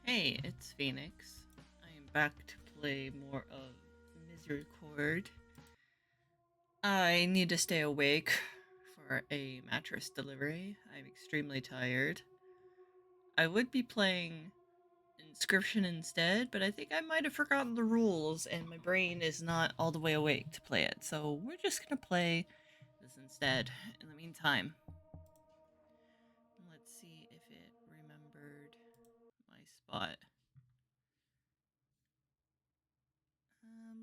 Hey, it's Phoenix. I am back to play more of Misericorde. I need to stay awake for a mattress delivery. I'm extremely tired. I would be playing Inscription instead, but I think I might have forgotten the rules and my brain is not all the way awake to play it. So we're just gonna play this instead. In the meantime, let's see if it remembered my spot.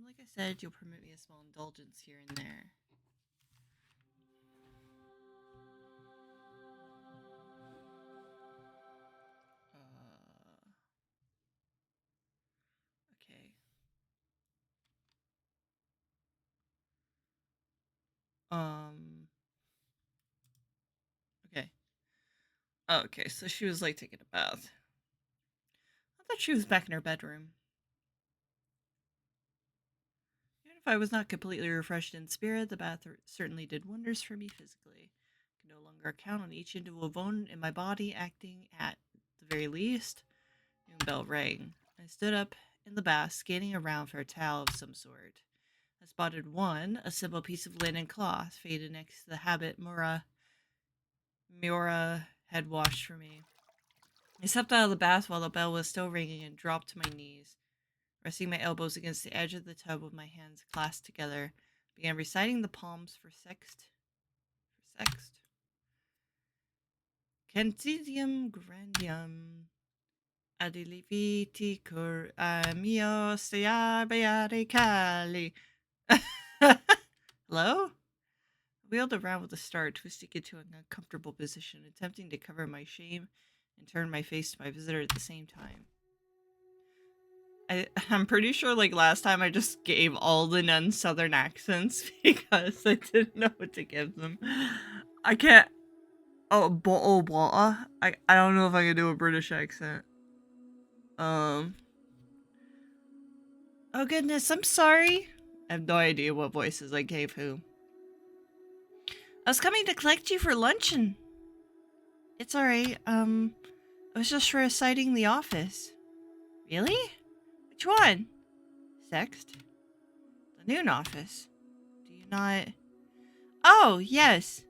Like I said, you'll permit me a small indulgence here and there. Okay. Um. Okay. Okay, so she was like taking a bath. I thought she was back in her bedroom. Even if I was not completely refreshed in spirit, the bath certainly did wonders for me physically. I could no longer count on each individual bone in my body acting at the very least. Noon bell rang. I stood up in the bath, scanning around for a towel of some sort. I spotted one, a simple piece of linen cloth, faded next to the habit Miura had washed for me. I stepped out of the bath while the bell was still ringing and dropped to my knees. Resting my elbows against the edge of the tub with my hands clasped together, began reciting the palms for sext. For sext. Cantitium grandium adiliviti cur mio stia beati cali. Hello? I wheeled around with a start, twisting into an uncomfortable position, attempting to cover my shame and turn my face to my visitor at the same time. I'm pretty sure, like, last time I just gave all the nuns southern accents because I didn't know what to give them. I can't. Oh, bottle of water. I don't know if I can do a British accent. Um. Oh goodness, I'm sorry. I have no idea what voices I gave who. I was coming to collect you for luncheon. It's alright. I was just reciting the office. Really? Which one? Sext? The noon office. Do you not? Oh, yes.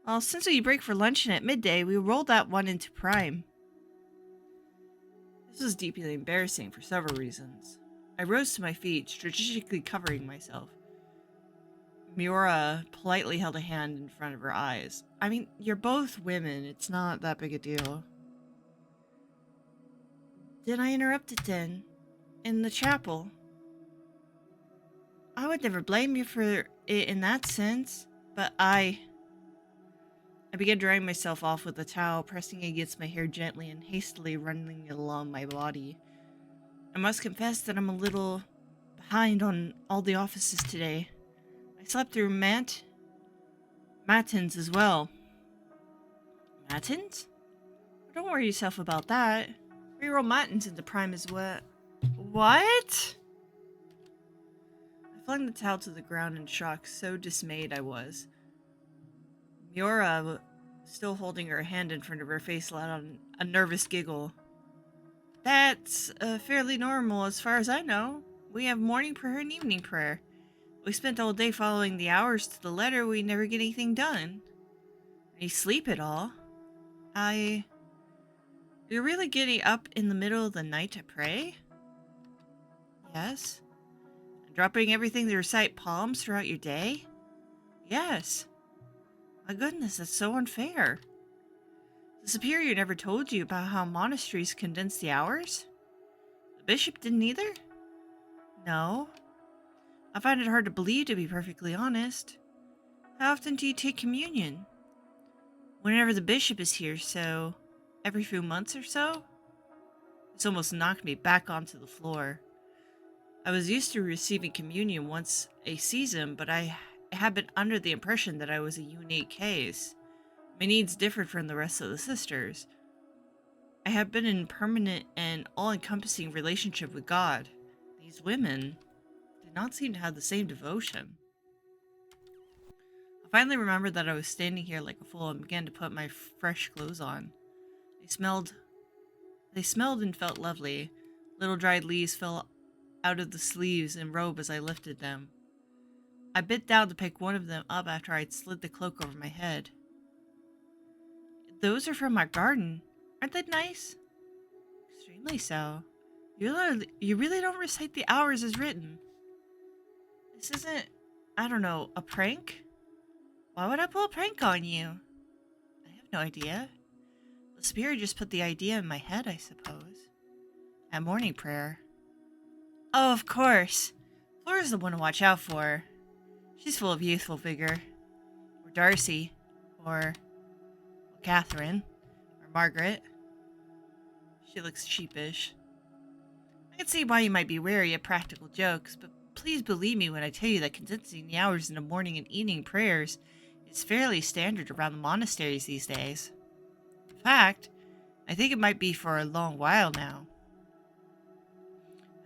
Well, since we break for luncheon at midday, we rolled that one into prime. This was deeply embarrassing for several reasons. I rose to my feet, strategically covering myself. Miura politely held a hand in front of her eyes. I mean, you're both women. It's not that big a deal. Did I interrupt it then? In the chapel? I would never blame you for it in that sense, but I began drying myself off with a towel, pressing against my hair gently and hastily running it along my body. I must confess that I'm a little behind on all the offices today. I slept through matins as well. Matins? Don't worry yourself about that. Reroll matins into prime as well. What? I flung the towel to the ground in shock, so dismayed I was. Miura, still holding her hand in front of her face, let out a nervous giggle. That's fairly normal as far as I know. We have morning prayer and evening prayer. We spent all day following the hours to the letter. We never get anything done. You sleep at all? You're really getting up in the middle of the night to pray? Yes. And dropping everything to recite palms throughout your day? Yes. My goodness, that's so unfair. The superior never told you about how monasteries condense the hours? The bishop didn't either? No. I find it hard to believe, to be perfectly honest. How often do you take communion? Whenever the bishop is here, so every few months or so? This almost knocked me back onto the floor. I was used to receiving communion once a season, but I had been under the impression that I was a unique case. My needs differed from the rest of the sisters. I had been in permanent and all-encompassing relationship with God. These women did not seem to have the same devotion. I finally remembered that I was standing here like a fool and began to put my fresh clothes on. They smelled They smelled and felt lovely. Little dried leaves fell out of the sleeves and robe as I lifted them. I bent down to pick one of them up after I'd slid the cloak over my head. Those are from our garden. Aren't they nice? Extremely so. You really don't recite the hours as written. This isn't, I don't know, a prank? Why would I pull a prank on you? I have no idea. The spirit just put the idea in my head, I suppose. At morning prayer. Oh, of course. Flora's the one to watch out for. She's full of youthful vigor. Or Darcy. Or Catherine. Or Margaret. She looks sheepish. I can see why you might be wary of practical jokes, but please believe me when I tell you that condensing the hours into morning and evening prayers is fairly standard around the monasteries these days. In fact, I think it might be for a long while now.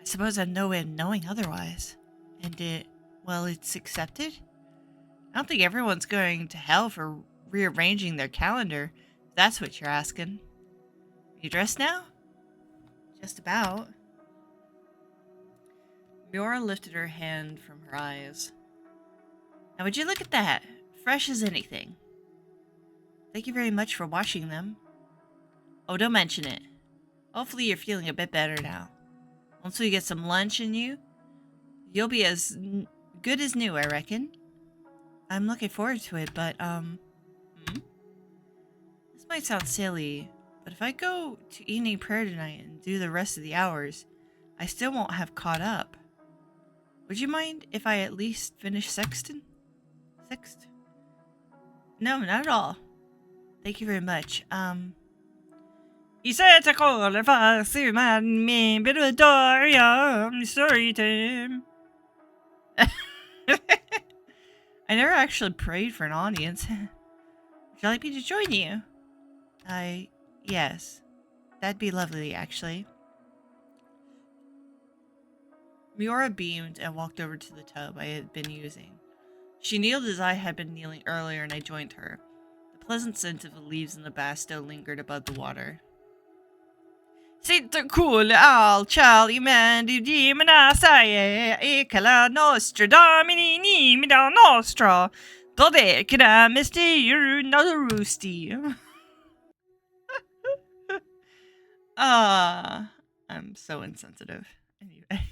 I suppose I've no way of knowing otherwise. And it's accepted? I don't think everyone's going to hell for rearranging their calendar, if that's what you're asking. You dressed now? Just about. Miora lifted her hand from her eyes. Now would you look at that? Fresh as anything. Thank you very much for washing them. Oh, don't mention it. Hopefully you're feeling a bit better now. Once we get some lunch in you, you'll be as good as new, I reckon. I'm looking forward to it, but, This might sound silly, but if I go to evening prayer tonight and do the rest of the hours, I still won't have caught up. Would you mind if I at least finish Sext? No, not at all. Thank you very much. Story time. I never actually prayed for an audience. Would you like me to join you? Yes. That'd be lovely, actually. Miora beamed and walked over to the tub I had been using. She kneeled as I had been kneeling earlier and I joined her. The pleasant scent of the leaves in the bath still lingered above the water. Sitter cool al Charlie man di dimena sae ekala nostra domini ni mida nostra dode kida misti another roosty. I'm so insensitive. Anyway.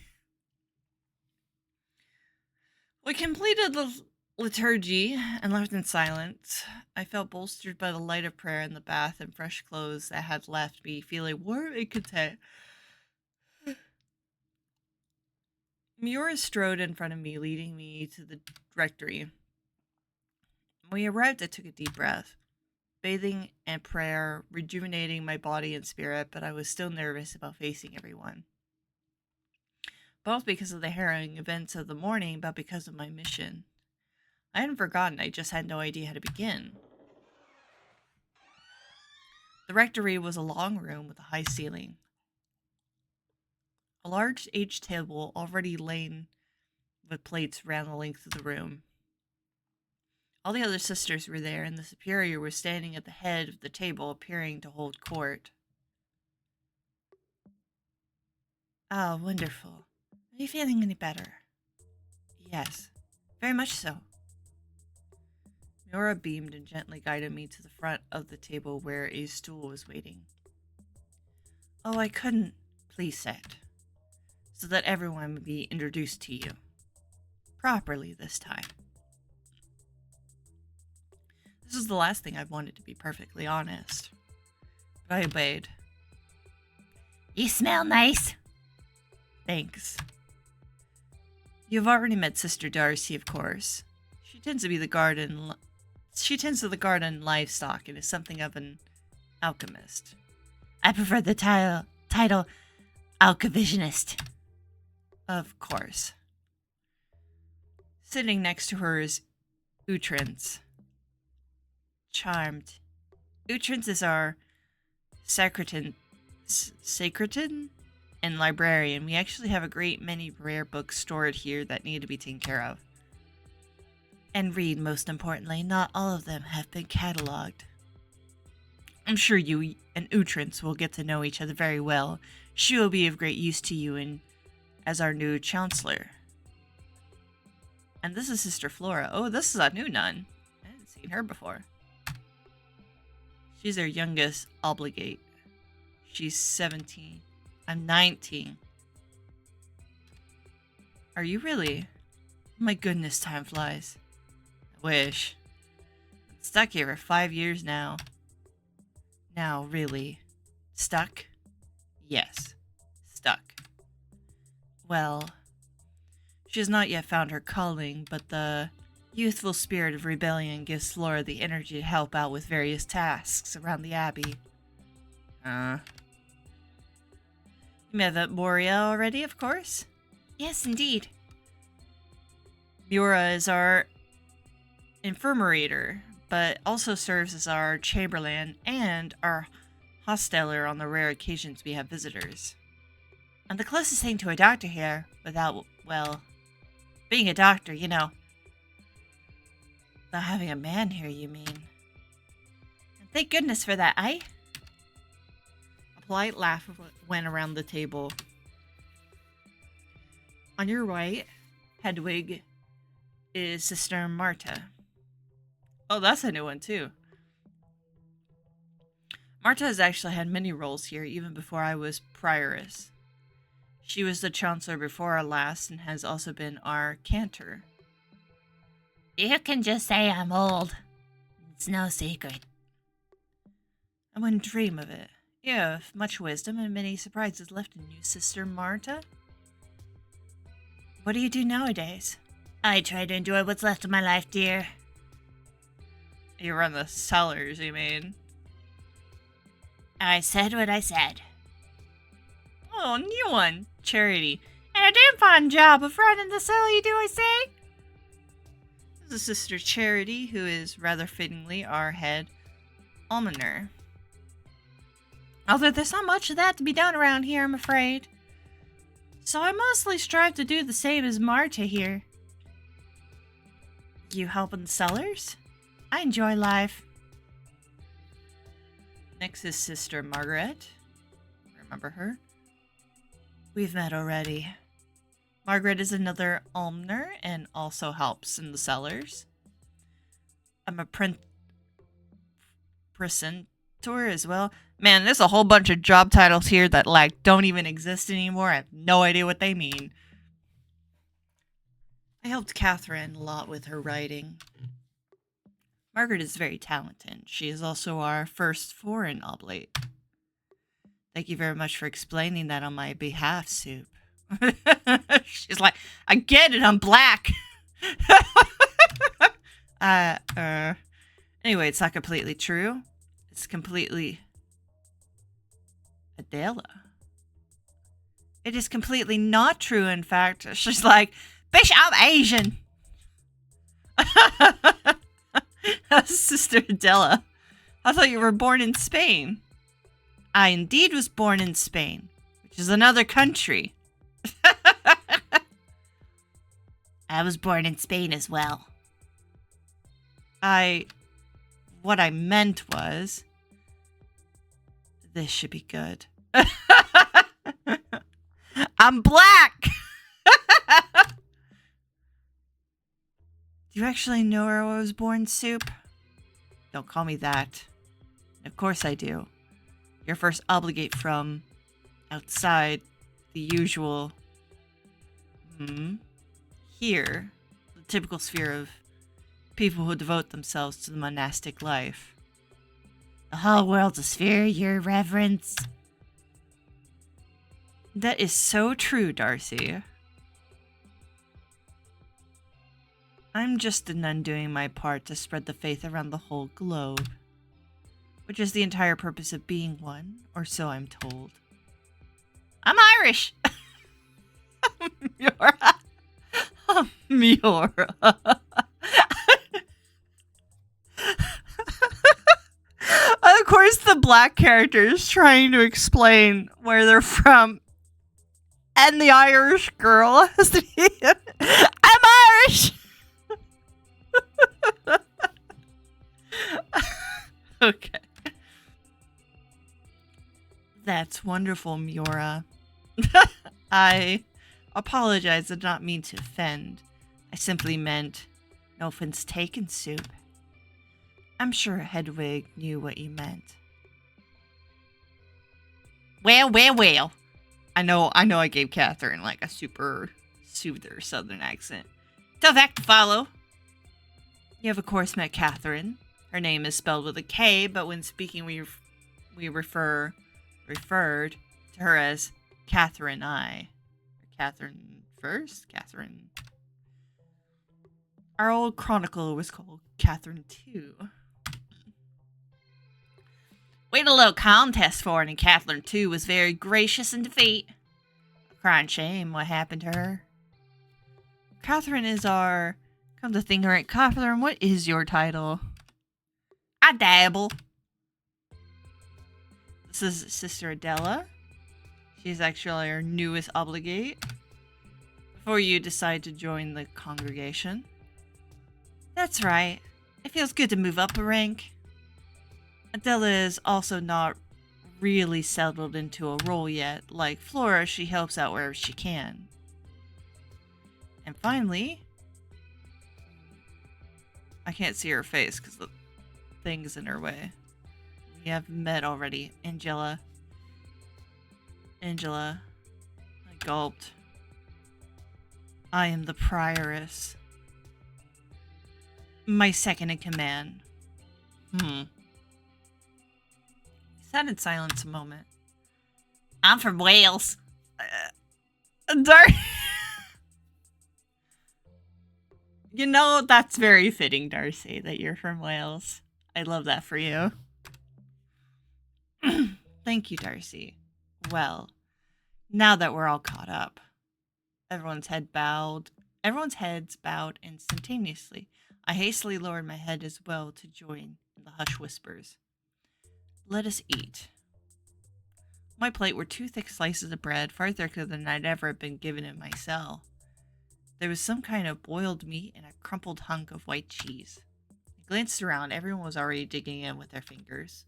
We completed the liturgy and left in silence. I felt bolstered by the light of prayer in the bath and fresh clothes that had left me feeling warm and content. Miura strode in front of me, leading me to the rectory. When we arrived, I took a deep breath. Bathing and prayer, rejuvenating my body and spirit, but I was still nervous about facing everyone. Both because of the harrowing events of the morning, but because of my mission. I hadn't forgotten, I just had no idea how to begin. The rectory was a long room with a high ceiling. A large aged table already lain with plates ran the length of the room. All the other sisters were there, and the superior was standing at the head of the table, appearing to hold court. Ah, wonderful. Are you feeling any better? Yes, very much so. Miora beamed and gently guided me to the front of the table where a stool was waiting. Oh, I couldn't. Please sit. So that everyone would be introduced to you. Properly this time. This is the last thing I've wanted, to be perfectly honest. But I obeyed. You smell nice. Thanks. You've already met Sister Darcy, of course. She tends to the garden livestock and is something of an alchemist. I prefer the title alchemisionist. Of course. Sitting next to her is Utrins. Charmed. Utrins is our secretan and librarian. We actually have a great many rare books stored here that need to be taken care of. And read, most importantly. Not all of them have been catalogued. I'm sure you and Utrance will get to know each other very well. She will be of great use to you as our new chancellor. And this is Sister Flora. Oh, this is a new nun. I haven't seen her before. She's our youngest obligate. She's 17. I'm 19. Are you really? My goodness, time flies. I wish. I'm stuck here for 5 years now. Now, really. Stuck? Yes. Stuck. Well, she has not yet found her calling, but the youthful spirit of rebellion gives Flora the energy to help out with various tasks around the abbey. You met Moria already, of course? Yes, indeed. Mura is our infirmarator, but also serves as our chamberlain and our hosteler on the rare occasions we have visitors. I'm the closest thing to a doctor here, without, well, being a doctor, you know. Not having a man here, you mean? Thank goodness for that, eh? A polite laugh went around the table. On your right, Hedwig is Sister Marta. Oh, that's a new one, too. Marta has actually had many roles here, even before I was prioress. She was the chancellor before our last, and has also been our cantor. You can just say I'm old. It's no secret. I wouldn't dream of it. You have much wisdom and many surprises left in you, Sister Marta. What do you do nowadays? I try to enjoy what's left of my life, dear. You run the cellars, you mean? I said what I said. Oh, new one. Charity. And a damn fine job of running the cellar, you do, I say? This is Sister Charity, who is rather fittingly our head almoner. Although there's not much of that to be done around here, I'm afraid. So I mostly strive to do the same as Marta here. You help in the cellars? I enjoy life. Next is Sister Margaret. Remember her? We've met already. Margaret is another almoner and also helps in the cellars. I'm a precentor as well. Man, there's a whole bunch of job titles here that like don't even exist anymore. I have no idea what they mean. I helped Catherine a lot with her writing. Margaret is very talented. She is also our first foreign oblate. Thank you very much for explaining that on my behalf, Soup. She's like, I get it, I'm black. Anyway, it's not completely true. It's completely Adela. It is completely not true, in fact. She's like, bitch, I'm Asian. Sister Adela, I thought you were born in Spain. I indeed was born in Spain, which is another country. I was born in Spain as well. What I meant was, this should be good. I'm black! Do you actually know where I was born, Soup? Don't call me that. Of course I do. Your first obligate from outside the usual here, the typical sphere of people who devote themselves to the monastic life. The whole world's a sphere, your reverence. That is so true, Darcy. I'm just a nun doing my part to spread the faith around the whole globe, which is the entire purpose of being one, or so I'm told. I'm Irish! Miora. Miora. Of course, the black character is trying to explain where they're from. And the Irish girl has to be, I'm Irish! Okay. That's wonderful, Miora. I apologize. I did not mean to offend. I simply meant no offense taken, Soup. I'm sure Hedwig knew what you meant. Well. I know I gave Catherine like a super soother southern accent. Tough act to follow. You have of course met Catherine. Her name is spelled with a K, but when speaking we referred to her as Catherine I. Or Catherine first? Catherine. Our old chronicler was called Catherine II. We had a little contest for it, and Catherine II was very gracious in defeat. A crying shame what happened to her. Catherine is our... Come to think of it, Catherine, what is your title? I dabble. This is Sister Adela. She's actually our newest obligate. Before you decide to join the congregation. That's right. It feels good to move up a rank. Adela is also not really settled into a role yet. Like Flora, she helps out wherever she can. And finally... I can't see her face because the thing's in her way. We have met already. Angela. I gulped. I am the prioress. My second in command. Sat in silence a moment. I'm from Wales. Dark. You know, that's very fitting, Darcy, that you're from Wales. I love that for you. Thank you, Darcy. Well, now that we're all caught up, everyone's heads bowed instantaneously. I hastily lowered my head as well to join in the hushed whispers. Let us eat. On my plate were 2 thick slices of bread, far thicker than I'd ever been given in my cell. There was some kind of boiled meat and a crumpled hunk of white cheese. I glanced around. Everyone was already digging in with their fingers.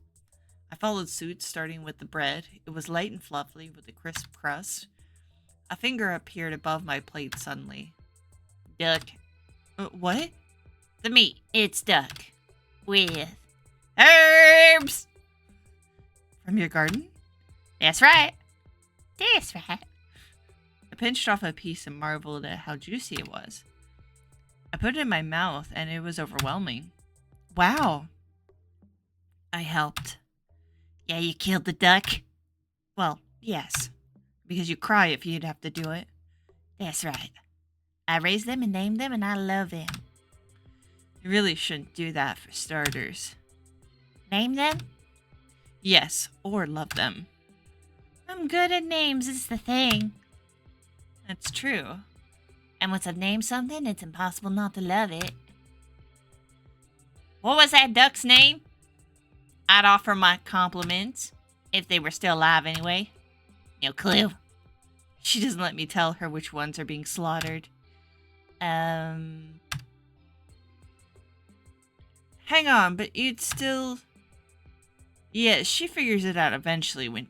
I followed suit, starting with the bread. It was light and fluffy with a crisp crust. A finger appeared above my plate suddenly. Duck. What? The meat. It's duck. With herbs. From your garden? That's right. I pinched off a piece and marveled at how juicy it was. I put it in my mouth, and it was overwhelming. Wow. I helped. Yeah, you killed the duck? Well, yes. Because you cry if you'd have to do it. That's right. I raised them and named them, and I love them. You really shouldn't do that for starters. Name them? Yes, or love them. I'm good at names, is the thing. That's true. And once I've named something, it's impossible not to love it. What was that duck's name? I'd offer my compliments, if they were still alive anyway. No clue. She doesn't let me tell her which ones are being slaughtered. Hang on, but you'd still... Yeah, she figures it out eventually when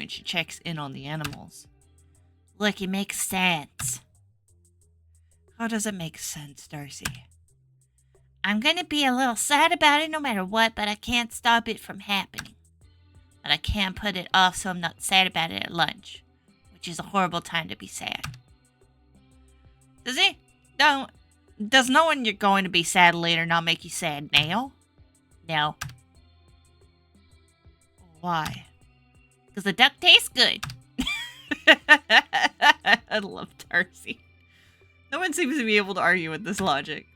she checks in on the animals. Look, it makes sense. How does it make sense, Darcy? I'm gonna be a little sad about it no matter what, but I can't stop it from happening. But I can put it off so I'm not sad about it at lunch, which is a horrible time to be sad. Does knowing you're going to be sad later not make you sad now? No. Why? Because the duck tastes good. I love Darcy. No one seems to be able to argue with this logic.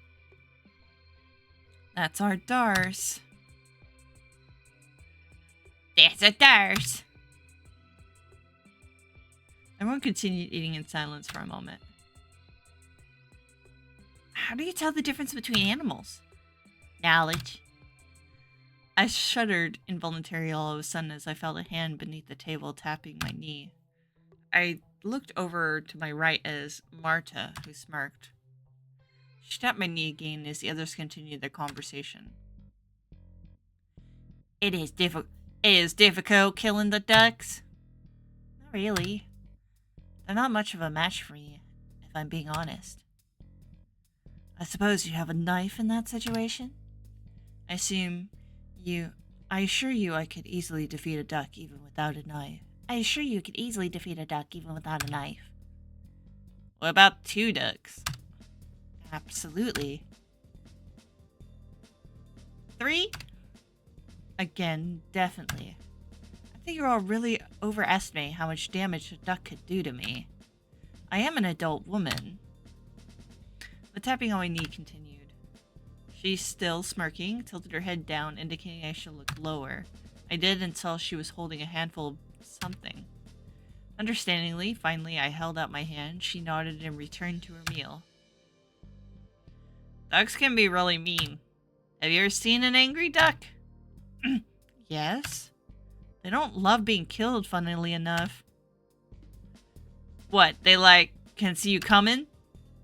That's our Darce. That's a Darce. Everyone continued eating in silence for a moment. How do you tell the difference between animals? Knowledge. I shuddered involuntarily all of a sudden as I felt a hand beneath the table tapping my knee. I looked over to my right as Marta, who smirked. She tapped my knee again as the others continued their conversation. It is difficult. Is difficult killing the ducks? Not really. They're not much of a match for me, if I'm being honest. I suppose you have a knife in that situation? I assume you... I assure you I could easily defeat a duck even without a knife. I assure you could easily defeat a duck even without a knife. What about 2 ducks? Absolutely. 3? Again, definitely. I think you're all really overestimating how much damage a duck could do to me. I am an adult woman. The tapping on my knee continued. She's still smirking, tilted her head down, indicating I should look lower. I did until she was holding a handful of something. Understandingly, finally, I held out my hand. She nodded and returned to her meal. Ducks can be really mean. Have you ever seen an angry duck? Yes. They don't love being killed, funnily enough. What, they can see you coming?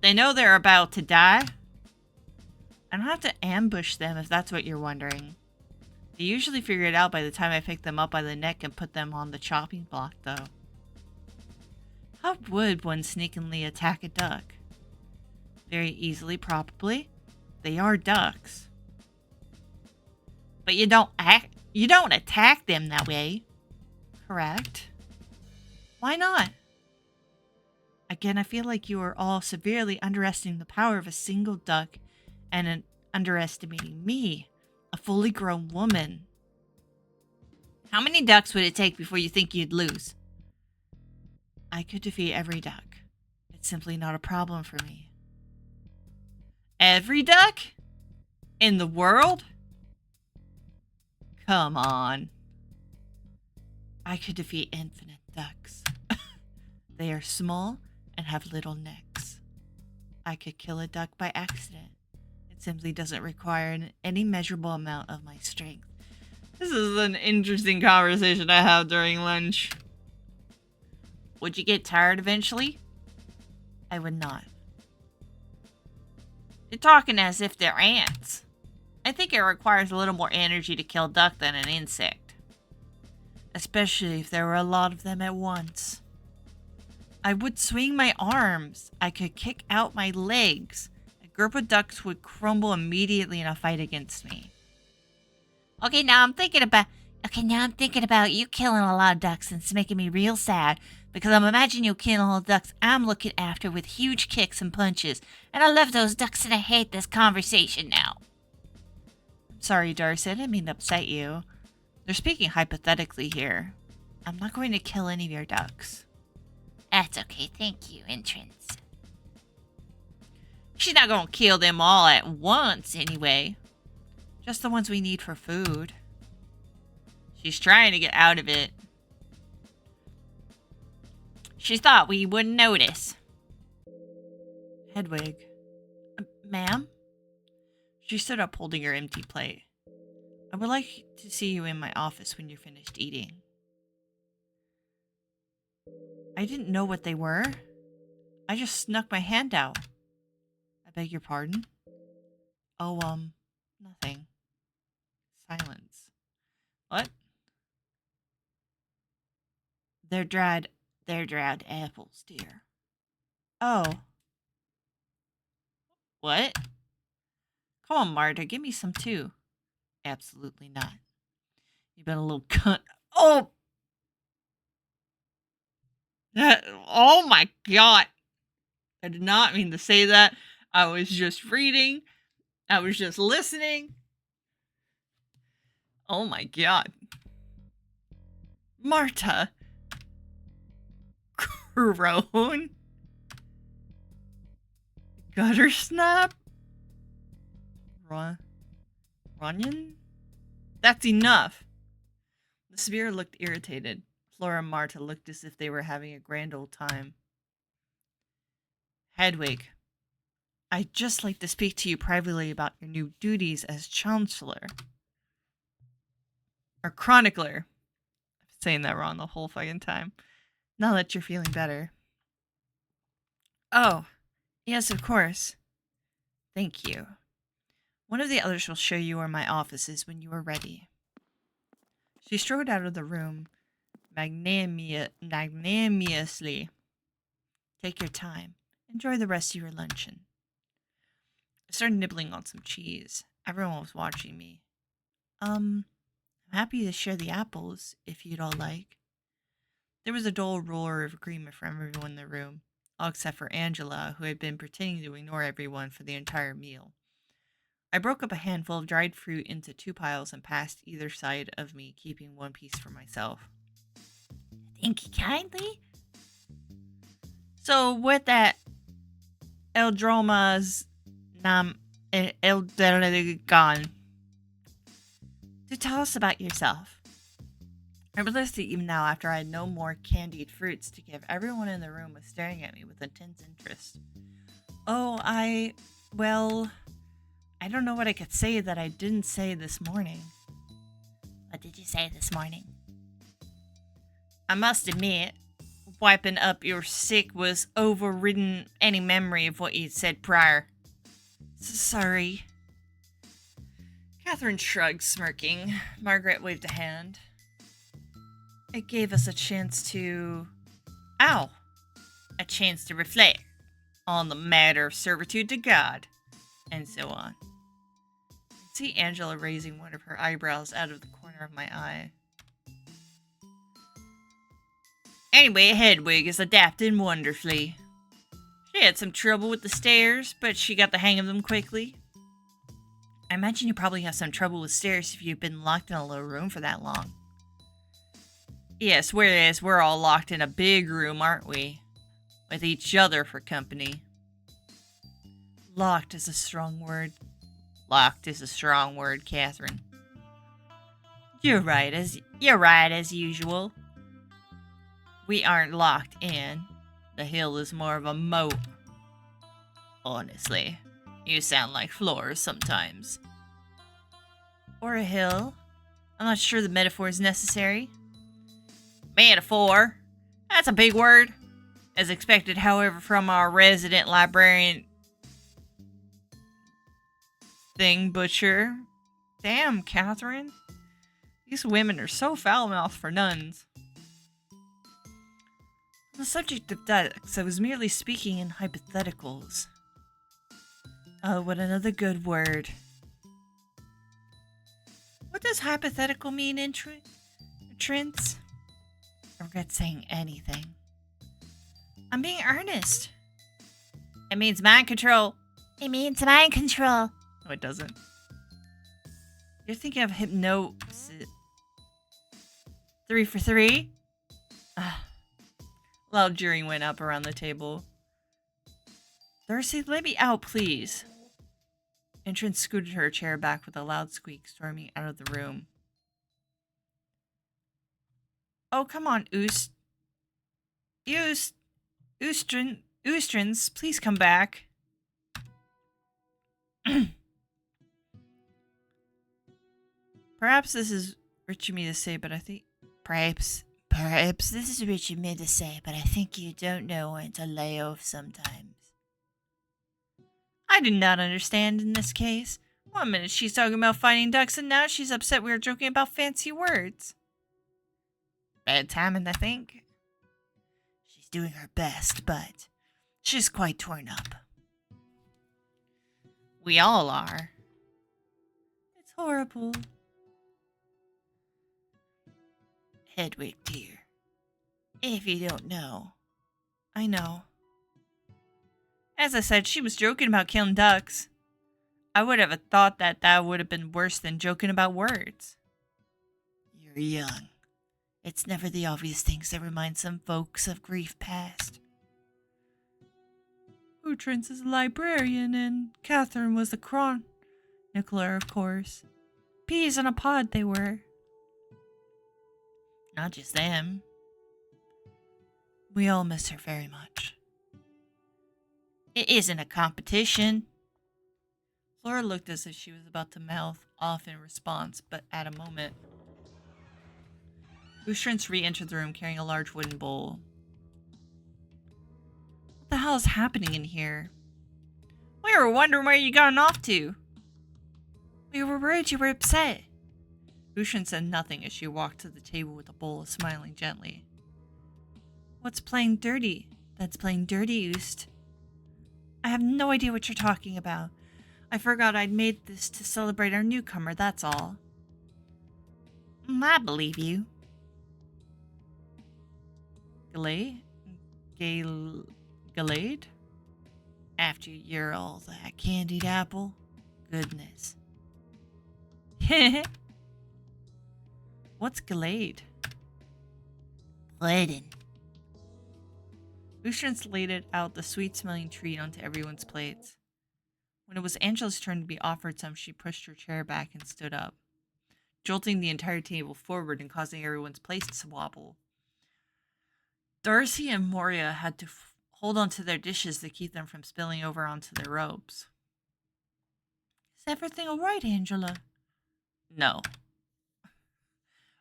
They know they're about to die? I don't have to ambush them if that's what you're wondering. They usually figure it out by the time I pick them up by the neck and put them on the chopping block, though. How would one sneakily attack a duck? Very easily, probably. They are ducks. But you don't attack them that way. Correct. Why not? Again, I feel like you are all severely underestimating the power of a single duck and underestimating me, a fully grown woman. How many ducks would it take before you think you'd lose? I could defeat every duck. It's simply not a problem for me. Every duck? In the world? Come on. I could defeat infinite ducks. They are small and have little necks. I could kill a duck by accident. It simply doesn't require any measurable amount of my strength. This is an interesting conversation I have during lunch. Would you get tired eventually? I would not. You're talking as if they're ants. I think it requires a little more energy to kill a duck than an insect. Especially if there were a lot of them at once. I would swing my arms. I could kick out my legs. A group of ducks would crumble immediately in a fight against me. Okay, now I'm thinking about you killing a lot of ducks, and it's making me real sad. Because I'm imagining you killing all the ducks I'm looking after with huge kicks and punches. And I love those ducks and I hate this conversation now. I'm sorry, Darcy. I didn't mean to upset you. They're speaking hypothetically here. I'm not going to kill any of your ducks. That's okay. Thank you, entrance. She's not going to kill them all at once anyway. Just the ones we need for food. She's trying to get out of it. She thought we wouldn't notice. Hedwig. Ma'am? She stood up holding her empty plate. I would like to see you in my office when you're finished eating. I didn't know what they were. I just snuck my hand out. I beg your pardon? Oh, nothing. Silence. What? They're dried apples, dear. Oh. What? Come on, Marta, give me some too. Absolutely not. You've been a little cunt. Oh! Oh my god. I did not mean to say that. I was just reading. I was just listening. Oh my god. Marta. Crone. Gutter snap. Runyon? That's enough. The spear looked irritated. Flora and Marta looked as if they were having a grand old time. Hedwig, I'd just like to speak to you privately about your new duties as Chancellor. Or Chronicler. I'm saying that wrong the whole fucking time. Now that you're feeling better. Oh, yes, of course. Thank you. One of the others will show you where my office is when you are ready. She strode out of the room magnanimously. Take your time. Enjoy the rest of your luncheon. I started nibbling on some cheese. Everyone was watching me. I'm happy to share the apples, if you'd all like. There was a dull roar of agreement from everyone in the room, all except for Angela, who had been pretending to ignore everyone for the entire meal. I broke up a handful of dried fruit into 2 piles and passed either side of me, keeping 1 piece for myself. Thank you kindly. So, with that, Eldroma's gone. To tell us about yourself. I realized it even now after I had no more candied fruits to give. Everyone in the room was staring at me with intense interest. Oh, well, I don't know what I could say that I didn't say this morning. What did you say this morning? I must admit, wiping up your sick was overridden any memory of what you'd said prior. Sorry. Catherine shrugged, smirking. Margaret waved a hand. It gave us a chance to... a chance to reflect on the matter of servitude to God, and so on. I see Angela raising one of her eyebrows out of the corner of my eye. Anyway, Hedwig is adapting wonderfully. She had some trouble with the stairs, but she got the hang of them quickly. I imagine you probably have some trouble with stairs if you've been locked in a little room for that long. Yes, whereas we're all locked in a big room, aren't we? With each other for company. Locked is a strong word. Locked is a strong word, Catherine. You're right as usual. We aren't locked in. The hill is more of a moat. Honestly, you sound like Flora sometimes. Or a hill. I'm not sure the metaphor is necessary. Metaphor? That's a big word. As expected, however, from our resident librarian thing butcher. Damn, Catherine. These women are so foul-mouthed for nuns. On the subject of ducks, I was merely speaking in hypotheticals. Oh, what another good word. What does hypothetical mean, Trent? I regret saying anything. I'm being earnest. It means mind control. It means mind control. No, it doesn't. You're thinking of hypnosis. 3 for 3? Loud jeering went up around the table. Darcy, let me out, please. Entrance scooted her chair back with a loud squeak, storming out of the room. Oh, come on, Oostrins, please come back. Perhaps this is rich of me to say, but I think... Perhaps this is rich of me to say, but I think you don't know when to lay off sometimes. I do not understand in this case. 1 minute she's talking about fighting ducks, and now she's upset we were joking about fancy words. Bad timing, I think. She's doing her best, but she's quite torn up. We all are. It's horrible. Hedwig, dear. If you don't know, I know. As I said, she was joking about killing ducks. I would have thought that would have been worse than joking about words. You're young. It's never the obvious things that remind some folks of grief past. Utrance is a librarian, and Catherine was a chronicler, of course. Peas in a pod they were. Not just them. We all miss her very much. It isn't a competition. Flora looked as if she was about to mouth off in response, but at a moment, Ustrance re-entered the room carrying a large wooden bowl. What the hell is happening in here? We were wondering where you gotten off to. We were worried you were upset. Lucian said nothing as she walked to the table with a bowl, smiling gently. What's playing dirty? That's playing dirty, Oost. I have no idea what you're talking about. I forgot I'd made this to celebrate our newcomer, that's all. I believe you. Galade? After you're all that candied apple? Goodness. What's Galade? Pudding. Lucian slated out the sweet-smelling treat onto everyone's plates. When it was Angela's turn to be offered some, she pushed her chair back and stood up, jolting the entire table forward and causing everyone's plates to wobble. Darcy and Moria had to hold onto their dishes to keep them from spilling over onto their robes. Is everything all right, Angela? No.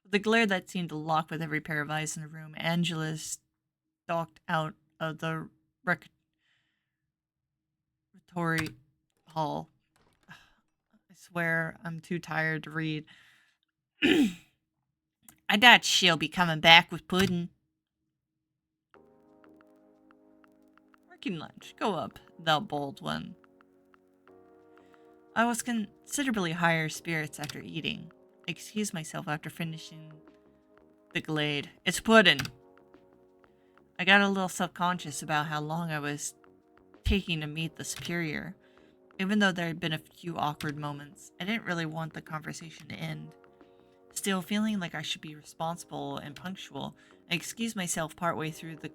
With the glare that seemed to lock with every pair of eyes in the room, Angela stalked out of the rectory hall. I swear I'm too tired to read. I doubt she'll be coming back with pudding. Working lunch. Go up, thou bold one. I was considerably higher spirits after eating. I excused myself after finishing the glade. It's pudding. I got a little self-conscious about how long I was taking to meet the superior. Even though there had been a few awkward moments, I didn't really want the conversation to end. Still, feeling like I should be responsible and punctual, I excused myself partway through the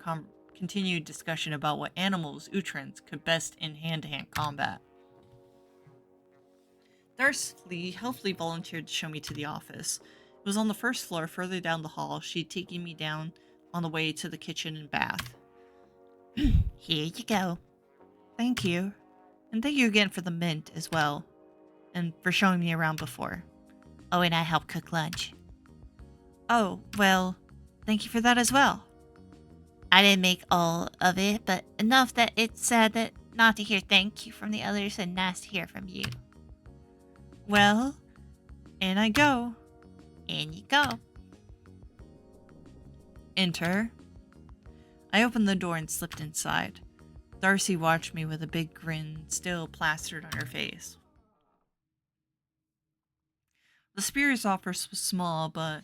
continued discussion about what animals Utrans could best in hand-to-hand combat. Darcy helpfully volunteered to show me to the office. It was on the first floor, further down the hall. She'd taken me down on the way to the kitchen and bath. Here you go. Thank you. And thank you again for the mint as well. And for showing me around before. Oh, and I helped cook lunch. Oh, well, thank you for that as well. I didn't make all of it, but enough that it's sad that not to hear thank you from the others and nice to hear from you. Well, in I go. In you go. Enter. I opened the door and slipped inside. Darcy watched me with a big grin still plastered on her face. The superior's office was small, but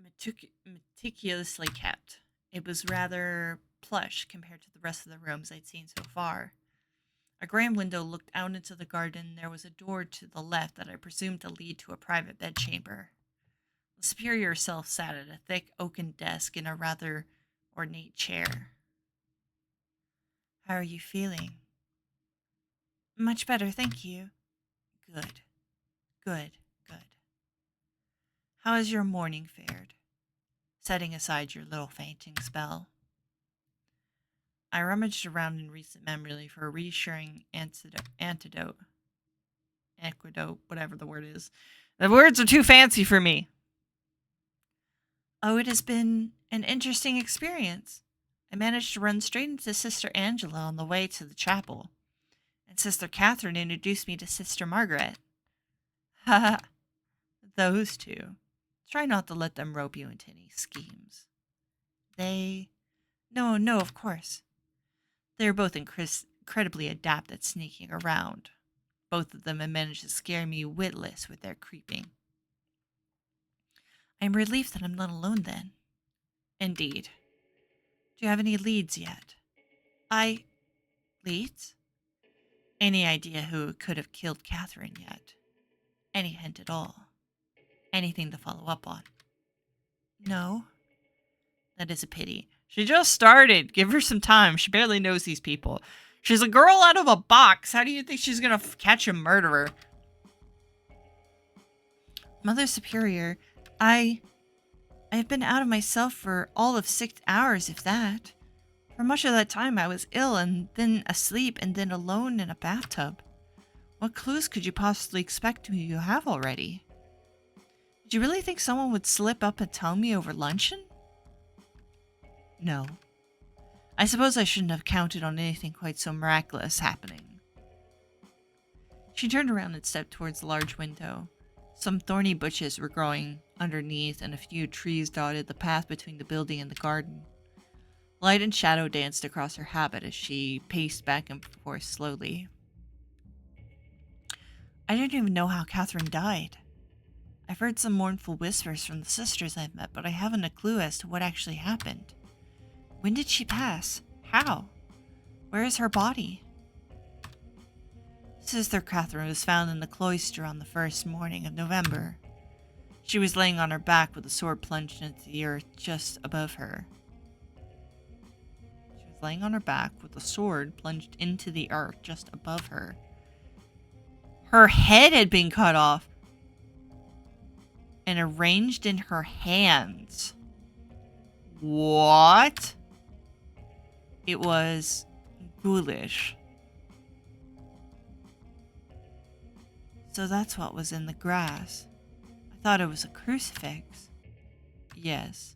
meticulously kept. It was rather plush compared to the rest of the rooms I'd seen so far. A grand window looked out into the garden. There was a door to the left that I presumed to lead to a private bedchamber. The superior herself sat at a thick oaken desk in a rather ornate chair. How are you feeling? Much better, thank you. Good. Good. How has your morning fared? Setting aside your little fainting spell. I rummaged around in recent memory for a reassuring antidote, whatever the word is. The words are too fancy for me. Oh, it has been an interesting experience. I managed to run straight into Sister Angela on the way to the chapel, and Sister Catherine introduced me to Sister Margaret. Ha! Those two. Try not to let them rope you into any schemes. No, of course. They are both incredibly adept at sneaking around. Both of them have managed to scare me witless with their creeping. I'm relieved that I'm not alone then. Indeed. Do you have any leads yet? Leads? Any idea who could have killed Catherine yet? Any hint at all? Anything to follow up on? No. That is a pity. She just started. Give her some time. She barely knows these people. She's a girl out of a box. How do you think she's going to catch a murderer? Mother Superior, I've been out of myself for all of 6 hours, if that. For much of that time, I was ill and then asleep and then alone in a bathtub. What clues could you possibly expect me to have already? Did you really think someone would slip up and tell me over luncheon? No. I suppose I shouldn't have counted on anything quite so miraculous happening. She turned around and stepped towards the large window. Some thorny bushes were growing underneath, and a few trees dotted the path between the building and the garden. Light and shadow danced across her habit as she paced back and forth slowly. I don't even know how Catherine died. I've heard some mournful whispers from the sisters I've met, but I haven't a clue as to what actually happened. When did she pass? How? Where is her body? Sister Catherine was found in the cloister on the first morning of November. She was laying on her back with a sword plunged into the earth just above her. She was laying on her back with a sword plunged into the earth just above her. Her head had been cut off and arranged in her hands. What? It was ghoulish. So that's what was in the grass. I thought it was a crucifix. Yes.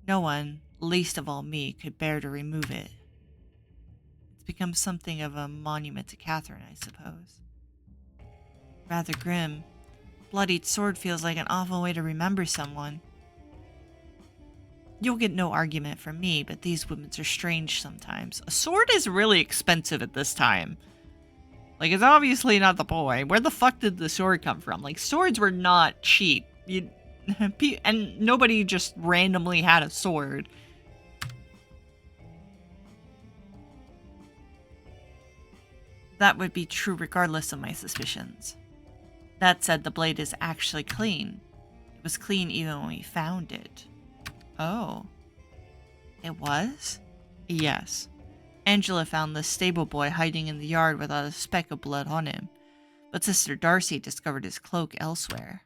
No one, least of all me, could bear to remove it. It's become something of a monument to Catherine, I suppose. Rather grim. Bloodied sword feels like an awful way to remember someone. You'll get no argument from me, but these women are strange sometimes. A sword is really expensive at this time. Like, it's obviously not the boy. Where the fuck did the sword come from? Like, swords were not cheap. And nobody just randomly had a sword. That would be true regardless of my suspicions. That said, the blade is actually clean. It was clean even when we found it. Oh. It was? Yes. Angela found the stable boy hiding in the yard without a speck of blood on him, but Sister Darcy discovered his cloak elsewhere.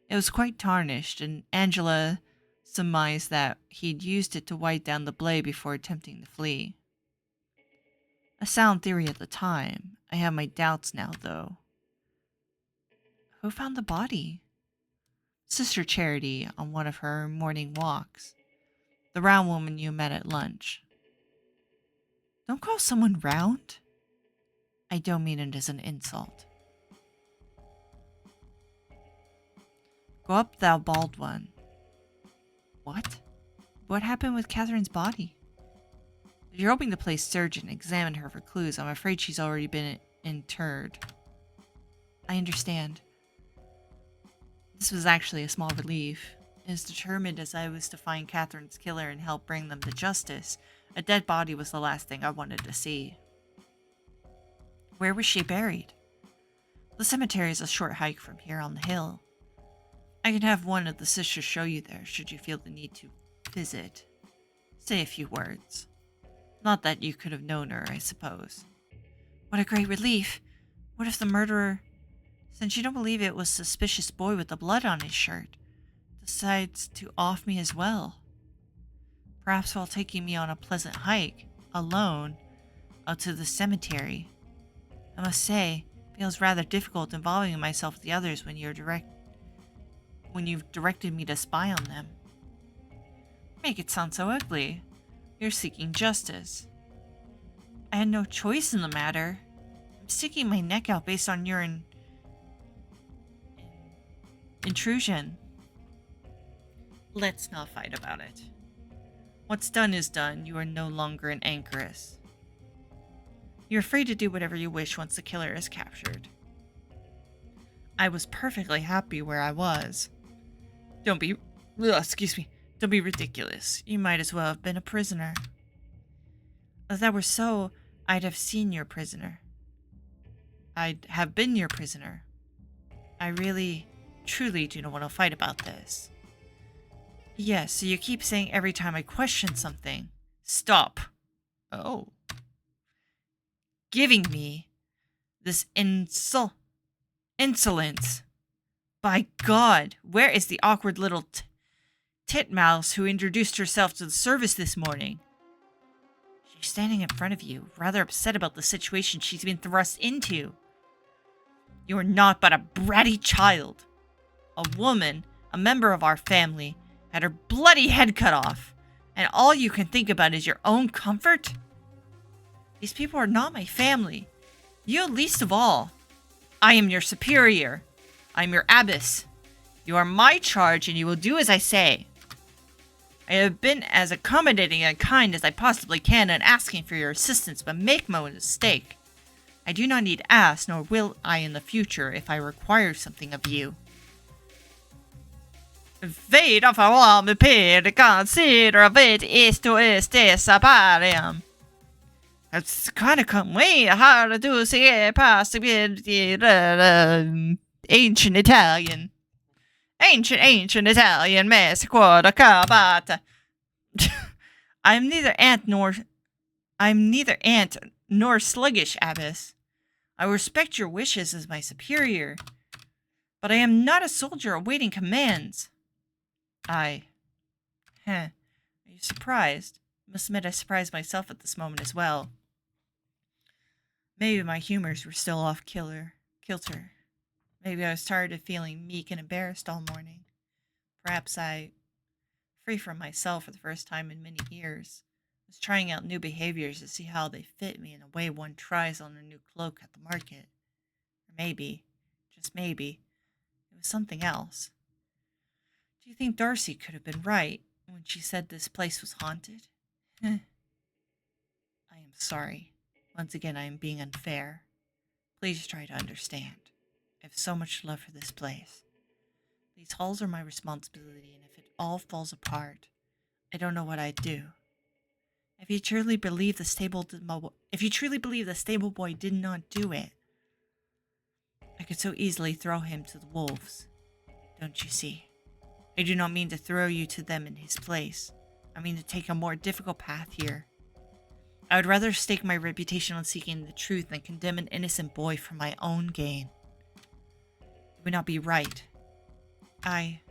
It was quite tarnished, and Angela surmised that he'd used it to wipe down the blade before attempting to flee. A sound theory at the time. I have my doubts now, though. Who found the body? Sister Charity on one of her morning walks. The round woman you met at lunch. Don't call someone round. I don't mean it as an insult. Go up, thou bald one. What? What happened with Catherine's body? If you're hoping to play surgeon and examine her for clues, I'm afraid she's already been interred. I understand. This was actually a small relief. As determined as I was to find Catherine's killer and help bring them to justice, a dead body was the last thing I wanted to see. Where was she buried? The cemetery is a short hike from here on the hill. I can have one of the sisters show you there should you feel the need to visit. Say a few words. Not that you could have known her, I suppose. What a great relief. What if the murderer, since you don't believe it was suspicious boy with the blood on his shirt, decides to off me as well? Perhaps while taking me on a pleasant hike, alone, out to the cemetery. I must say, it feels rather difficult involving myself with the others when you've directed me to spy on them. Make it sound so ugly. You're seeking justice. I had no choice in the matter. I'm sticking my neck out based on your intrusion. Let's not fight about it. What's done is done. You are no longer an anchoress. You're free to do whatever you wish once the killer is captured. I was perfectly happy where I was. Don't be ridiculous. You might as well have been a prisoner. If that were so, I'd have seen your prisoner. I'd have been your prisoner. I really, truly do not want to fight about this. Yes, so you keep saying every time I question something. Stop. Oh. Giving me this insolence. By God, where is the awkward little titmouse who introduced herself to the service this morning? She's standing in front of you, rather upset about the situation she's been thrust into. You are not but a bratty child. A woman, a member of our family, had her bloody head cut off, and all you can think about is your own comfort? These people are not my family. You least of all. I am your superior. I'm your abbess. You are my charge, and you will do as I say. I have been as accommodating and kind as I possibly can in asking for your assistance, but make no mistake. I do not need to ask, nor will I in the future if I require something of you. Vida favor me per consider vid esto estesa pariam. It's kind of come way hard to say possibility ancient Italian. Ancient Italian Misericorde cabata. I'm neither ant nor sluggish, Abbess. I respect your wishes as my superior, but I am not a soldier awaiting commands. Are you surprised? Must admit I surprised myself at this moment as well. Maybe my humors were still off kilter. Maybe I was tired of feeling meek and embarrassed all morning. Perhaps I, free from myself for the first time in many years, was trying out new behaviors to see how they fit me in a way one tries on a new cloak at the market. Or maybe, just maybe, it was something else. Do you think Darcy could have been right when she said this place was haunted? I am sorry. Once again, I am being unfair. Please try to understand. I have so much love for this place. These halls are my responsibility, and if it all falls apart, I don't know what I'd do. If you truly believe the stable boy did not do it, I could so easily throw him to the wolves. Don't you see? I do not mean to throw you to them in his place. I mean to take a more difficult path here. I would rather stake my reputation on seeking the truth than condemn an innocent boy for my own gain. It would not be right. I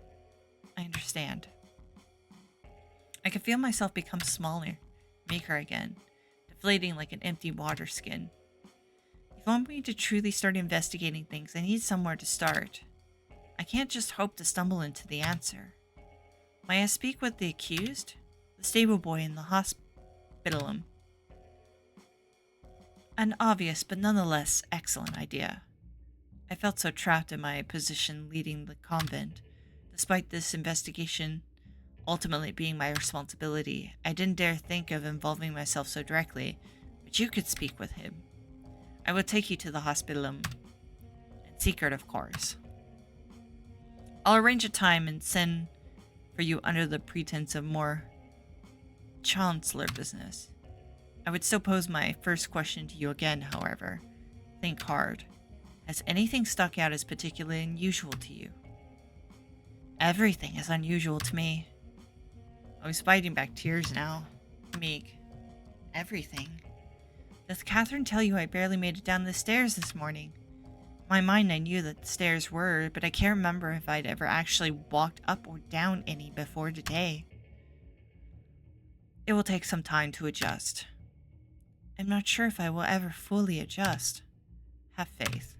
understand. I can feel myself become smaller, meeker again, deflating like an empty water skin. If you want me to truly start investigating things, I need somewhere to start. I can't just hope to stumble into the answer. May I speak with the accused? The stable boy in the hospitalum. An obvious but nonetheless excellent idea. I felt so trapped in my position leading the convent. Despite this investigation ultimately being my responsibility, I didn't dare think of involving myself so directly, but you could speak with him. I will take you to the hospitalum. In secret, of course. I'll arrange a time and send for you under the pretense of more chancellor business. I would still pose my first question to you again, however. Think hard. Has anything stuck out as particularly unusual to you? Everything is unusual to me. I was fighting back tears now. Meek. Everything. Does Catherine tell you I barely made it down the stairs this morning? In my mind, I knew that the stairs were, but I can't remember if I'd ever actually walked up or down any before today. It will take some time to adjust. I'm not sure if I will ever fully adjust. Have faith.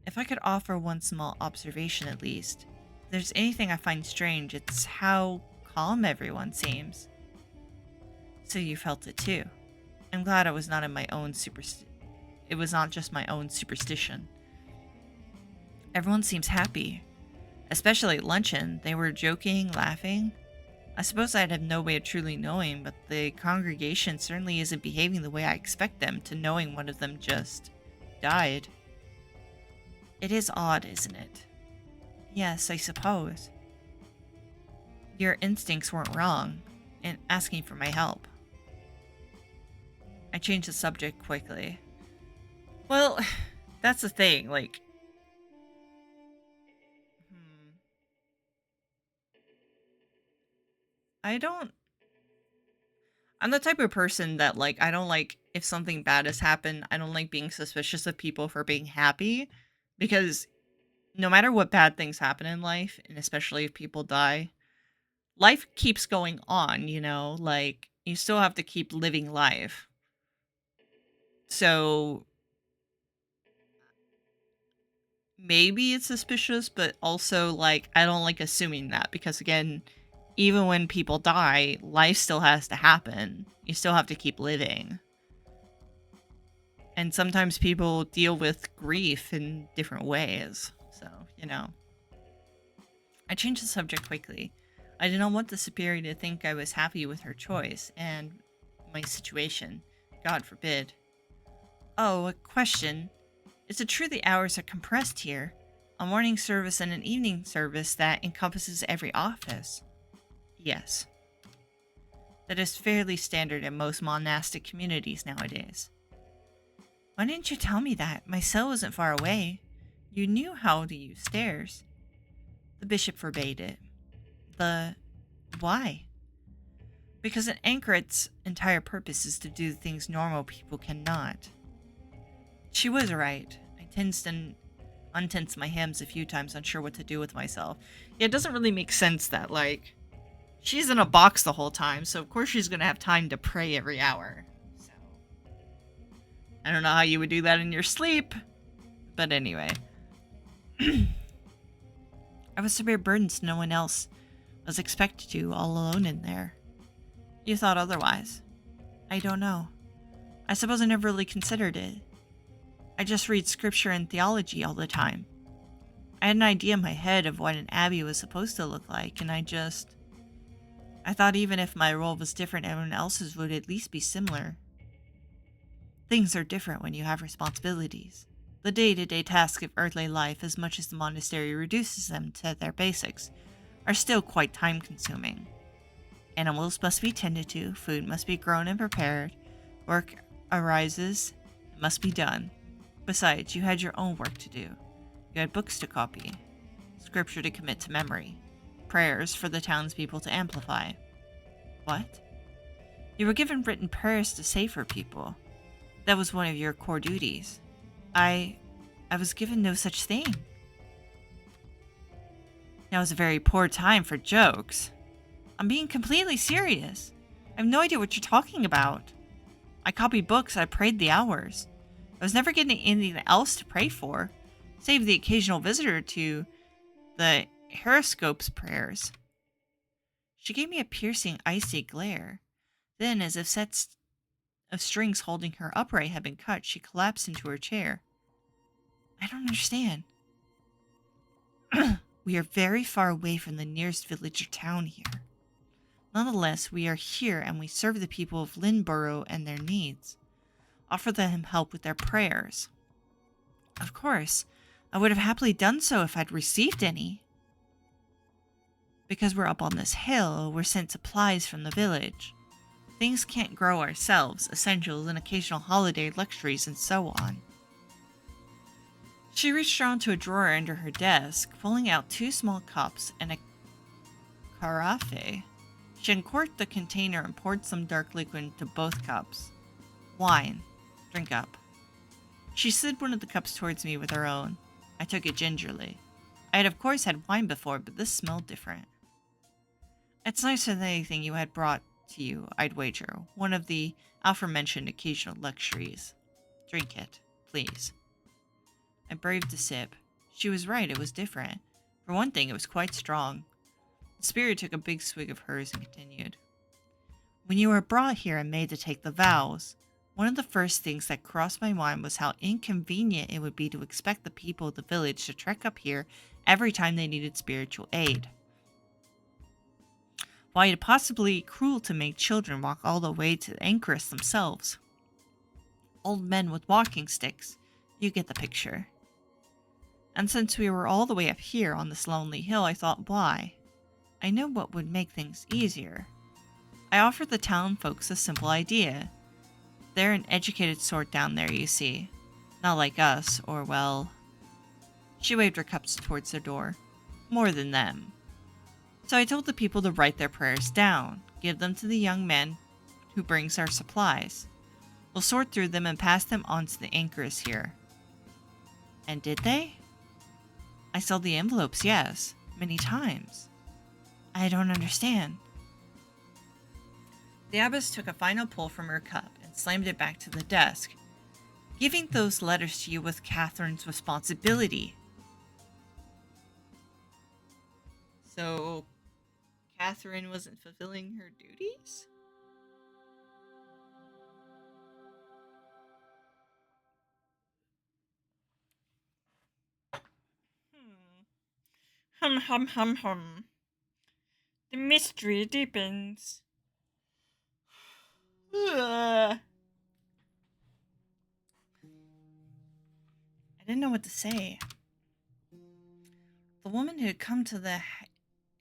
If I could offer one small observation at least, if there's anything I find strange, it's how calm everyone seems. So you felt it too. I'm glad it was not it was not just my own superstition. Everyone seems happy. Especially at luncheon. They were joking, laughing. I suppose I'd have no way of truly knowing, but the congregation certainly isn't behaving the way I expect them to, knowing one of them just died. It is odd, isn't it? Yes, I suppose. Your instincts weren't wrong in asking for my help. I changed the subject quickly. Well, that's the thing, like... I'm the type of person that, like, I don't like, if something bad has happened, I don't like being suspicious of people for being happy. Because no matter what bad things happen in life, and especially if people die, life keeps going on, you know? Like, you still have to keep living life. So, maybe it's suspicious, but also, like, I don't like assuming that. Because, again, even when people die, life still has to happen. You still have to keep living. And sometimes people deal with grief in different ways. So, you know. I changed the subject quickly. I did not want the superior to think I was happy with her choice and my situation. God forbid. Oh, a question. Is it true the hours are compressed here? A morning service and an evening service that encompasses every office? Yes. That is fairly standard in most monastic communities nowadays. Why didn't you tell me that? My cell wasn't far away. You knew how to use stairs. The bishop forbade it. Why? Because an anchoret's entire purpose is to do things normal people cannot. She was right. I tensed and untensed my hams a few times, unsure what to do with myself. Yeah, it doesn't really make sense that, like, she's in a box the whole time, so of course she's gonna have time to pray every hour. So, I don't know how you would do that in your sleep, but anyway. I was to bear burdens no one else was expected to, all alone in there. You thought otherwise. I don't know. I suppose I never really considered it. I just read scripture and theology all the time. I had an idea in my head of what an abbey was supposed to look like, and I thought even if my role was different, everyone else's would at least be similar. Things are different when you have responsibilities. The day-to-day tasks of earthly life, as much as the monastery reduces them to their basics, are still quite time-consuming. Animals must be tended to, food must be grown and prepared, work arises, it must be done. Besides, you had your own work to do. You had books to copy, scripture to commit to memory, prayers for the townspeople to amplify. What? You were given written prayers to say for people. That was one of your core duties. I was given no such thing. Now is a very poor time for jokes. I'm being completely serious. I have no idea what you're talking about. I copied books, I prayed the hours. I was never getting anything else to pray for, save the occasional visitor to the horoscope's prayers. She gave me a piercing, icy glare. Then, as if sets of strings holding her upright had been cut, she collapsed into her chair. I don't understand. We are very far away from the nearest village or town here. Nonetheless, we are here and we serve the people of Lynborough and their needs. Offer them help with their prayers. Of course, I would have happily done so if I'd received any. Because we're up on this hill, we're sent supplies from the village. Things can't grow ourselves, essentials and occasional holiday luxuries and so on. She reached around to a drawer under her desk, pulling out 2 small cups and a carafe. She uncorked the container and poured some dark liquid into both cups. Wine. Drink up. She slid one of the cups towards me with her own. I took it gingerly. I had of course had wine before, but this smelled different. It's nicer than anything you had brought to you, I'd wager. One of the aforementioned occasional luxuries. Drink it, please. I braved a sip. She was right, it was different. For one thing, it was quite strong. The spirit took a big swig of hers and continued. When you were brought here and made to take the vows, one of the first things that crossed my mind was how inconvenient it would be to expect the people of the village to trek up here every time they needed spiritual aid. Why, it's possibly cruel to make children walk all the way to the anchorists themselves. Old men with walking sticks. You get the picture. And since we were all the way up here on this lonely hill, I thought, why? I know what would make things easier. I offered the town folks a simple idea. They're an educated sort down there, you see. Not like us, or well... She waved her cups towards the door. More than them. So I told the people to write their prayers down, give them to the young man who brings our supplies. We'll sort through them and pass them on to the anchors here. And did they? I saw the envelopes, yes, many times. I don't understand. The abbess took a final pull from her cup and slammed it back to the desk. Giving those letters to you was Catherine's responsibility. So, Catherine wasn't fulfilling her duties? Hum hum hum hum. The mystery deepens. Ugh. I didn't know what to say. The woman who had come to the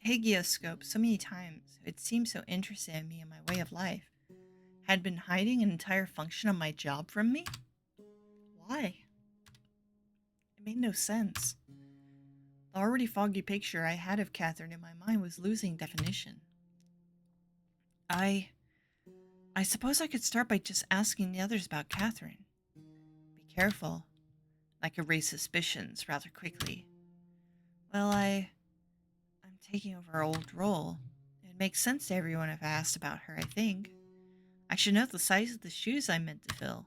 hagioscope so many times, who had seemed so interested in me and my way of life, had been hiding an entire function of my job from me? Why? It made no sense. The already foggy picture I had of Catherine in my mind was losing definition. I suppose I could start by just asking the others about Catherine. Be careful. I could raise suspicions rather quickly. Well, I'm taking over her old role. It makes sense to everyone if I asked about her, I think. I should know the size of the shoes I'm meant to fill.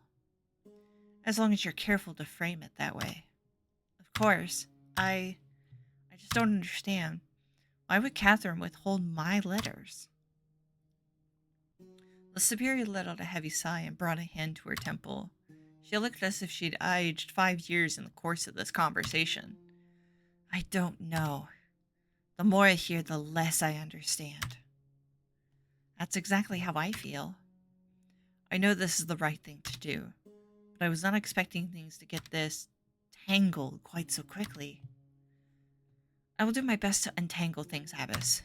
As long as you're careful to frame it that way. Of course, I just don't understand. Why would Catherine withhold my letters? The superior let out a heavy sigh and brought a hand to her temple. She looked as if she'd aged 5 years in the course of this conversation. I don't know. The more I hear, the less I understand. That's exactly how I feel. I know this is the right thing to do, but I was not expecting things to get this tangled quite so quickly. I will do my best to untangle things, Abbess.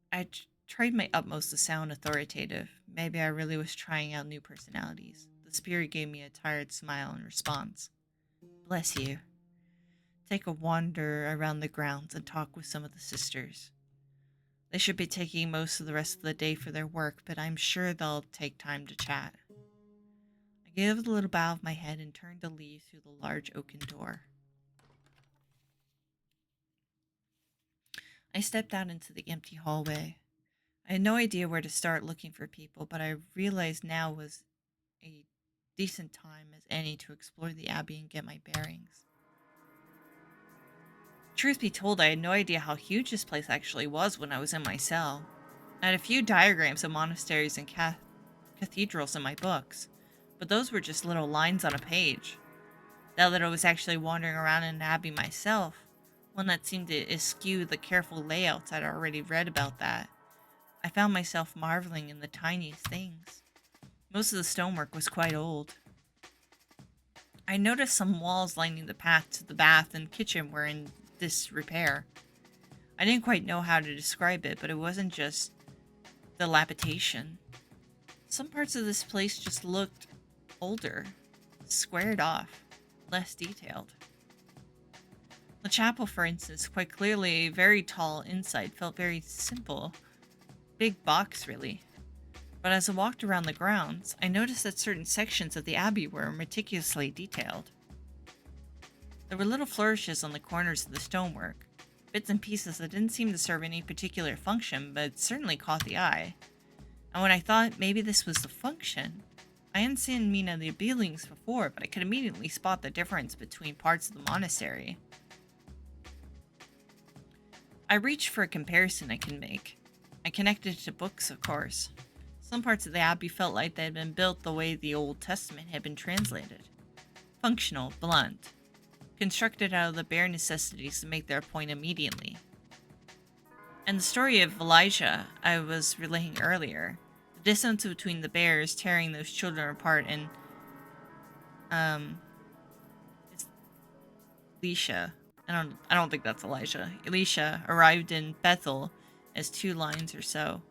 I tried my utmost to sound authoritative. Maybe I really was trying out new personalities. The spirit gave me a tired smile in response. Bless you. Take a wander around the grounds and talk with some of the sisters. They should be taking most of the rest of the day for their work, but I'm sure they'll take time to chat. I gave a little bow of my head and turned to leave through the large oaken door. I stepped out into the empty hallway. I had no idea where to start looking for people, but I realized now was a decent time as any to explore the abbey and get my bearings. Truth be told, I had no idea how huge this place actually was when I was in my cell. I had a few diagrams of monasteries and cathedrals in my books, but those were just little lines on a page. Now that I was actually wandering around in an abbey myself, one that seemed to eschew the careful layouts I'd already read about that, I found myself marveling in the tiniest things. Most of the stonework was quite old. I noticed some walls lining the path to the bath and kitchen were in disrepair. I didn't quite know how to describe it, but it wasn't just dilapidation. Some parts of this place just looked older, squared off, less detailed. The chapel, for instance, quite clearly very tall inside, felt very simple. Big box, really. But as I walked around the grounds, I noticed that certain sections of the abbey were meticulously detailed. There were little flourishes on the corners of the stonework, bits and pieces that didn't seem to serve any particular function, but certainly caught the eye. And when I thought maybe this was the function, I hadn't seen many of the buildings before, but I could immediately spot the difference between parts of the monastery. I reached for a comparison I could make. I connected it to books, of course. Some parts of the abbey felt like they had been built the way the Old Testament had been translated. Functional, blunt, constructed out of the bare necessities to make their point immediately. And the story of Elijah I was relating earlier, the distance between the bears tearing those children apart and it's Elisha. I don't think that's Elijah. Elisha arrived in Bethel as 2 lines or so.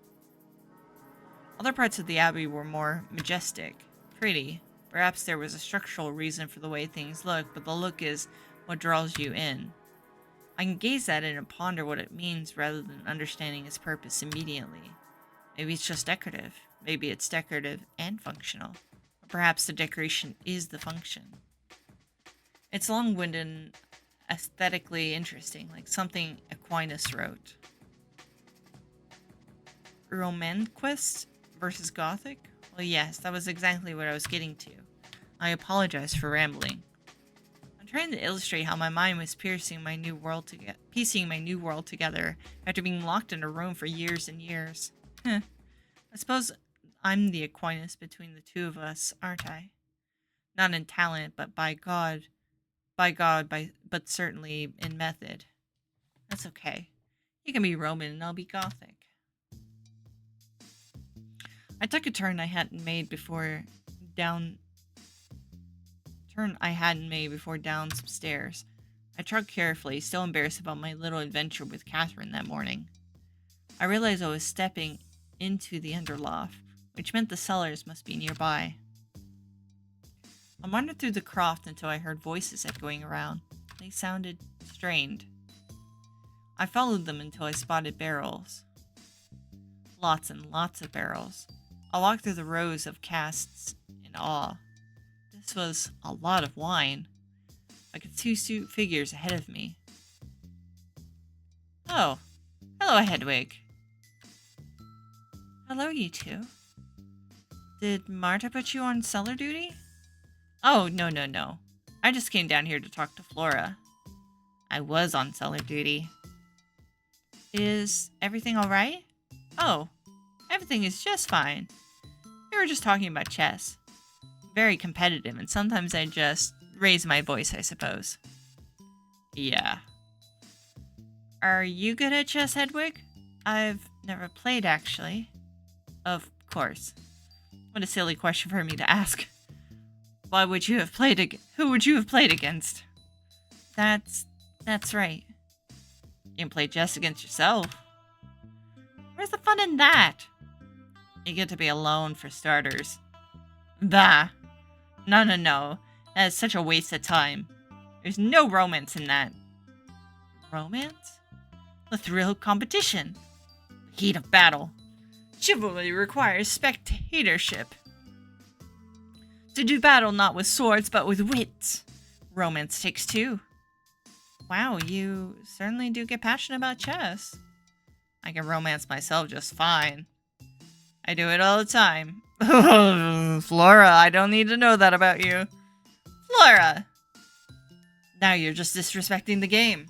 Other parts of the abbey were more majestic, pretty. Perhaps there was a structural reason for the way things look, but the look is what draws you in. I can gaze at it and ponder what it means rather than understanding its purpose immediately. Maybe it's just decorative. Maybe it's decorative and functional. Or perhaps the decoration is the function. It's long-winded and aesthetically interesting, like something Aquinas wrote. Romanquist versus Gothic? Well, yes, that was exactly what I was getting to. I apologize for rambling. I'm trying to illustrate how my mind was piecing my new world together after being locked in a room for years and years. I suppose I'm the Aquinas between the two of us, aren't I? Not in talent, but but certainly in method. That's okay. You can be Roman and I'll be Gothic. I took a turn I hadn't made before down some stairs. I trod carefully, still embarrassed about my little adventure with Catherine that morning. I realized I was stepping into the underloft, which meant the cellars must be nearby. I wandered through the croft until I heard voices echoing around. They sounded strained. I followed them until I spotted barrels. Lots and lots of barrels. I walked through the rows of casks in awe. This was a lot of wine. I could see two figures ahead of me. Oh, hello, Hedwig. Hello, you two. Did Marta put you on cellar duty? Oh, no. I just came down here to talk to Flora. I was on cellar duty. Is everything alright? Oh, everything is just fine. We were just talking about chess. Very competitive, and sometimes I just raise my voice, I suppose. Yeah. Are you good at chess, Hedwig? I've never played, actually. Of course. What a silly question for me to ask. Who would you have played against? That's right. You can play chess against yourself. Where's the fun in that? You get to be alone for starters. Bah. No. That is such a waste of time. There's no romance in that. Romance? The thrill of competition. The heat of battle. Chivalry requires spectatorship. To do battle not with swords, but with wits. Romance takes two. Wow, you certainly do get passionate about chess. I can romance myself just fine. I do it all the time. Flora, I don't need to know that about you. Flora! Now you're just disrespecting the game.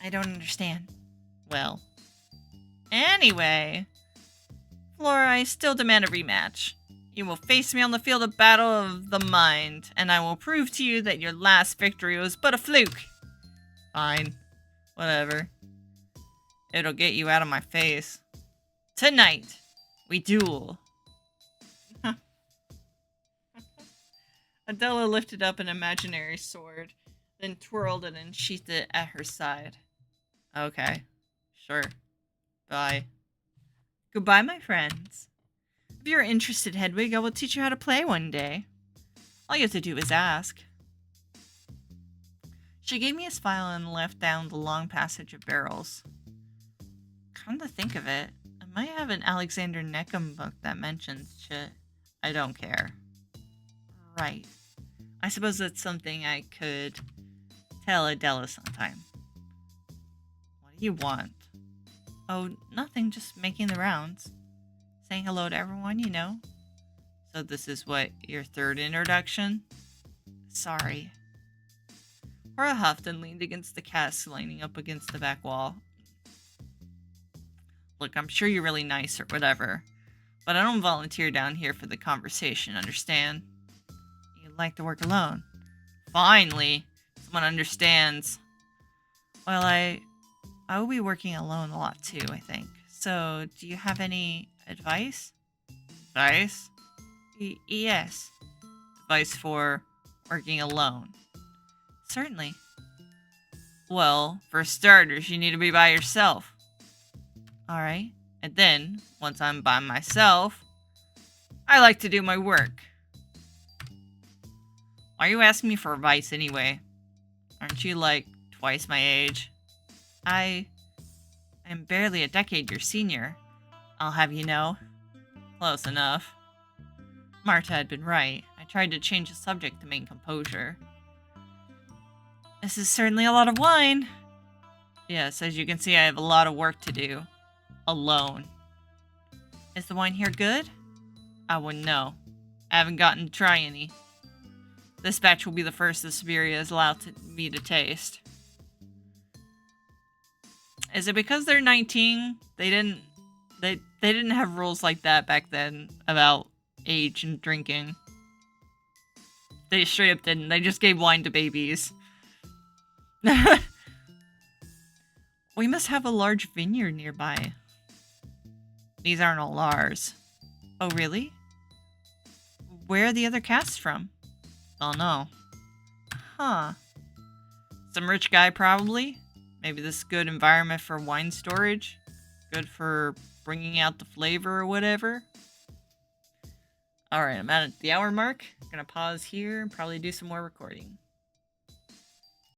I don't understand. Well. Anyway. Flora, I still demand a rematch. You will face me on the field of battle of the mind, and I will prove to you that your last victory was but a fluke. Fine. Whatever. It'll get you out of my face. Tonight, we duel. Adela lifted up an imaginary sword, then twirled it and sheathed it at her side. Okay. Sure. Bye. Goodbye, my friends. If you're interested, Hedwig, I will teach you how to play one day. All you have to do is ask. She gave me a file and left down the long passage of barrels. Come to think of it, I might have an Alexander Neckham book that mentions shit. I don't care. Right. I suppose that's something I could tell Adela sometime. What do you want? Oh, nothing, just making the rounds. Saying hello to everyone, you know. So this is what, your third introduction? Sorry. Cora huffed and leaned against the cask lining up against the back wall. Look, I'm sure you're really nice or whatever, but I don't volunteer down here for the conversation, understand? You like to work alone. Finally, someone understands. Well, I will be working alone a lot too, I think. So, do you have any advice? Advice? Yes. Advice for working alone. Certainly. Well, for starters, you need to be by yourself. Alright. And then, once I'm by myself, I like to do my work. Why are you asking me for advice anyway? Aren't you like twice my age? I am barely a decade your senior, I'll have you know. Close enough. Marta had been right. I tried to change the subject to maintain composure. This is certainly a lot of wine. Yes, as you can see, I have a lot of work to do. Alone. Is the wine here good? I wouldn't know. I haven't gotten to try any. This batch will be the first that Siberia has allowed me to taste. Is it because they're 19? They didn't have rules like that back then about age and drinking. They straight up didn't. They just gave wine to babies. We must have a large vineyard nearby. These aren't all ours. Oh, really? Where are the other casks from? Oh, no. Huh. Some rich guy, probably. Maybe this is good environment for wine storage. Good for bringing out the flavor or whatever. Alright, I'm at the hour mark. I'm gonna pause here and probably do some more recording.